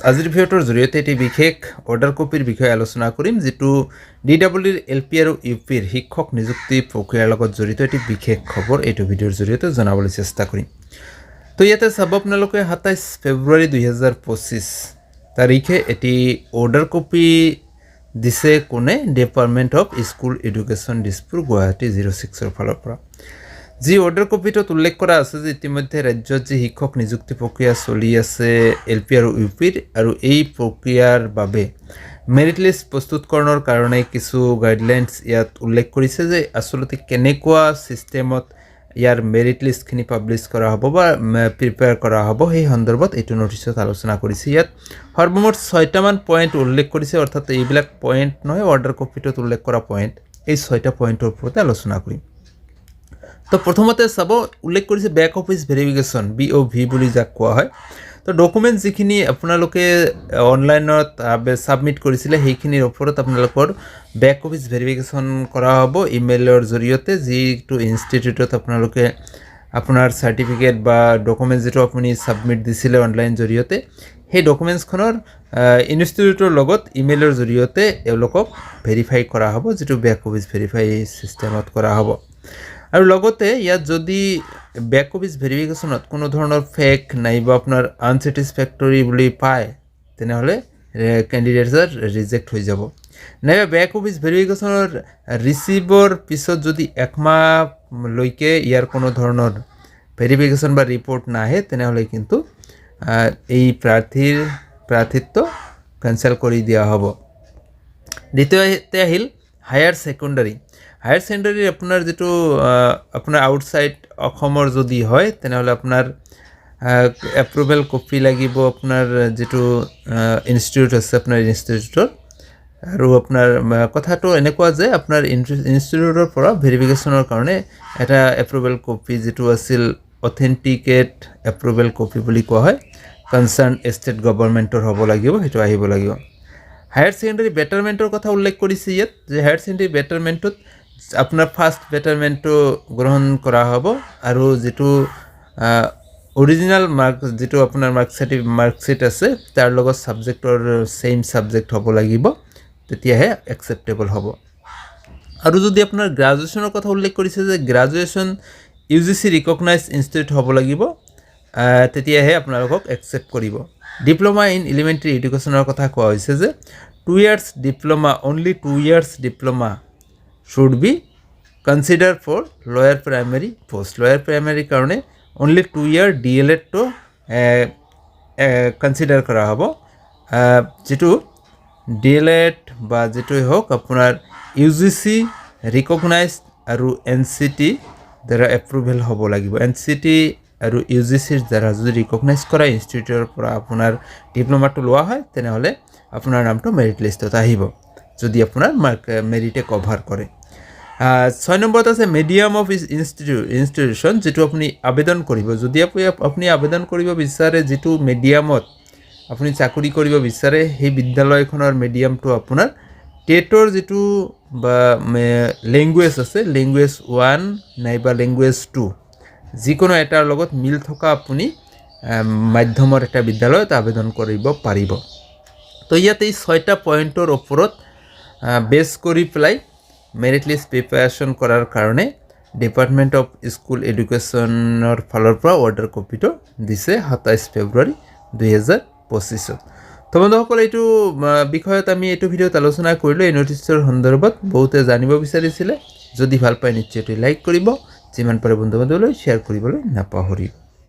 আজিৰ ভিডিঅ'টোৰ জৰিয়তে এটি বিশেষ অৰ্ডাৰ কপিৰ বিষয়ে আলোচনা কৰিম যেটো DWৰ LP আৰু UPৰ শিক্ষক নিযুক্তি প্ৰক্ৰিয়াৰ লগত জড়িত এটি বিশেষ খবৰ এইটো ভিডিঅ'ৰ জৰিয়তে জনাবলৈ চেষ্টা কৰিম। তো ইয়াতে চাব আপোনালোকে 27 ফেব্ৰুৱাৰী 2025 তাৰিখে এটি অৰ্ডাৰ কপি দিছে কোনে department of school education Dispur Guwahati 06ৰ ফালৰ পৰা। যি অৰ্ডাৰ কপিটোত উল্লেখ কৰা আছে যে ইতিমধ্যে ৰাজ্যত যি শিক্ষক নিযুক্তি প্ৰক্ৰিয়া চলি আছে LP আৰু UPৰ আৰু এই প্ৰক্ৰিয়াৰ বাবে মেৰিট লিষ্ট প্ৰস্তুতকৰণৰ কাৰণে কিছু গাইডলাইনছ ইয়াত উল্লেখ কৰিছে যে আসলতে কেনেকুৱা সিস্টেমত ইয়াৰ মেৰিট লিষ্টখিনি পাব্লিছ কৰা হ'ব বা প্ৰিপেয়াৰ কৰা হ'ব সেই সন্দৰ্ভত এইটো নটিছত আলোচনা কৰিছে। ইয়াত সৰ্বমুঠ 6টা মান পইণ্ট উল্লেখ কৰিছে, অৰ্থাৎ এইবিলাক পইণ্ট নহয় অৰ্ডাৰ কপিটোত উল্লেখ কৰা পইণ্ট, এই 6টা পইণ্টৰ ওপৰতে আলোচনা কৰিম। তো প্ৰথমতে চাব উল্লেখ কৰিছে বেক অফিচ ভেৰিফিকেশ্যন BOV বুলি যাক কোৱা হয়। তো ডকুমেণ্ট যিখিনি আপোনালোকে অনলাইনত সাবমিট কৰিছিলে সেইখিনিৰ ওপৰত আপোনালোকৰ বেক অফিচ ভেৰিফিকেশ্যন কৰা হ'ব ইমেইলৰ জৰিয়তে, যিটো ইনষ্টিটিউটত আপোনালোকে আপোনাৰ চাৰ্টিফিকেট বা ডকুমেণ্ট যিটো আপুনি সাবমিট দিছিলে অনলাইন জৰিয়তে সেই ডকুমেণ্টছখনৰ ইনষ্টিটিউটৰ লগত ইমেইলৰ জৰিয়তে এওঁলোকক ভেৰিফাই কৰা হ'ব, যিটো বেক অফিচ ভেৰিফাই চিষ্টেমত কৰা হ'ব। আৰু লগতে ইয়াত যদি বেক অফিচ ভেৰিফিকেশ্যনত কোনো ধৰণৰ ফেক নাইবা আপোনাৰ আনছেটিছফেক্টৰী বুলি পায় তেনেহ'লে কেণ্ডিডেটছৰ ৰিজেক্ট হৈ যাব। নাইবা বেক অফিচ ভেৰিফিকেশ্যনৰ ৰিচিভৰ পিছত যদি 1 মাহলৈকে ইয়াৰ কোনো ধৰণৰ ভেৰিফিকেশ্যন বা ৰিপৰ্ট নাহে তেনেহ'লে কিন্তু এই প্ৰাৰ্থিত্ব কেঞ্চেল কৰি দিয়া হ'ব। দ্বিতীয়তে আহিল হায়াৰ ছেকেণ্ডাৰী। হায়াৰ ছেকেণ্ডাৰীৰ আপোনাৰ যিটো আপোনাৰ আউটসাইড অসমৰ যদি হয় তেনেহ'লে আপোনাৰ এপ্ৰুভেল কপি লাগিব আপোনাৰ যিটো ইনষ্টিটিউট আছে আপোনাৰ ইনষ্টিটিউটৰ। আৰু আপোনাৰ কথাটো এনেকুৱা যে আপোনাৰ ইনষ্টিটিউটৰ পৰা ভেৰিফিকেশ্যনৰ কাৰণে এটা এপ্ৰুভেল কপি যিটো আছিল অথেণ্টিকেট এপ্ৰুভেল কপি বুলি কোৱা হয় কনচাৰ্ণ ষ্টেট গভৰ্ণমেণ্টৰ হ'ব লাগিব, সেইটো আহিব লাগিব। হায়াৰ ছেকেণ্ডাৰী বেটাৰমেণ্টৰ কথা উল্লেখ কৰিছে ইয়াত যে হায়াৰ ছেকেণ্ডাৰী বেটাৰমেণ্টত আপোনাৰ ফাৰ্ষ্ট বেটাৰমেণ্টটো গ্ৰহণ কৰা হ'ব আৰু যিটো অৰিজিনেল যিটো আপোনাৰ মাৰ্কশ্বিট আছে তাৰ লগত ছাবজেক্টৰ ছেইম ছাবজেক্ট হ'ব লাগিব, তেতিয়াহে একচেপ্টেবল হ'ব। আৰু যদি আপোনাৰ গ্ৰাজুৱেশ্যনৰ কথা উল্লেখ কৰিছে যে গ্ৰাজুৱেশ্যন UGC ৰিকগনাইজ ইনষ্টিটিউট হ'ব লাগিব, তেতিয়াহে আপোনালোকক একচেপ্ট কৰিব। ডিপ্ল'মা ইন এলিমেণ্টাৰী এডুকেশ্যনৰ কথা কোৱা হৈছে যে 2 years diploma, only 2 years diploma should be considered for lower primary post. Lower primary কাৰণে only 2 year DLED to consider কৰা হ'ব, যিটো DLED বা যিটো হোক আপোনাৰ UGC ৰিকগনাইজ আৰু NCT দ্বাৰা এপ্ৰুভেল হ'ব লাগিব। NCT আৰু UGCৰ দ্বাৰা যদি ৰিকগনাইজ কৰা ইনষ্টিটিউটৰ পৰা আপোনাৰ ডিপ্ল'মাটো লোৱা হয় তেনেহ'লে আপোনাৰ নামটো মেৰিট লিষ্টত আহিব যদি আপোনাৰ মেৰিটে কভাৰ কৰে। 6 নম্বৰত আছে মিডিয়াম অফ ইনষ্টিটিউশ্যন, যিটো আপুনি আবেদন কৰিব। যদি আপুনি আবেদন কৰিব বিচাৰে যিটো মিডিয়ামত আপুনি চাকৰি কৰিব বিচাৰে সেই বিদ্যালয়খনৰ মিডিয়ামটো আপোনাৰ টেটৰ যিটো বা লেংগুৱেজ আছে লেংগুৱেজ 1 নাইবা লেংগুৱেজ 2 যিকোনো এটাৰ লগত মিল থকা আপুনি মাধ্যমৰ এটা বিদ্যালয়ত আবেদন কৰিব পাৰিব। তো ইয়াত এই 6টা পইণ্টৰ ওপৰত বেছ কৰি পেলাই মেৰিট লিষ্ট প্ৰিপেয়াৰেশ্যন কৰাৰ কাৰণে ডিপাৰ্টমেণ্ট অফ স্কুল এডুকেশ্যনৰ ফালৰ পৰা অৰ্ডাৰ কপিটো দিছে 27 ফেব্ৰুৱাৰী 2025। তো বন্ধুসকল এইটো বিষয়ত আমি এইটো ভিডিঅ'ত আলোচনা কৰিলোঁ। এই নটিছৰ সন্দৰ্ভত বহুতে জানিব বিচাৰিছিলে, যদি ভাল পায় নিশ্চয়কৈ লাইক কৰিব, যিমান পাৰে বন্ধু বান্ধৱীলৈ শ্বেয়াৰ কৰিবলৈ নাপাহৰিব।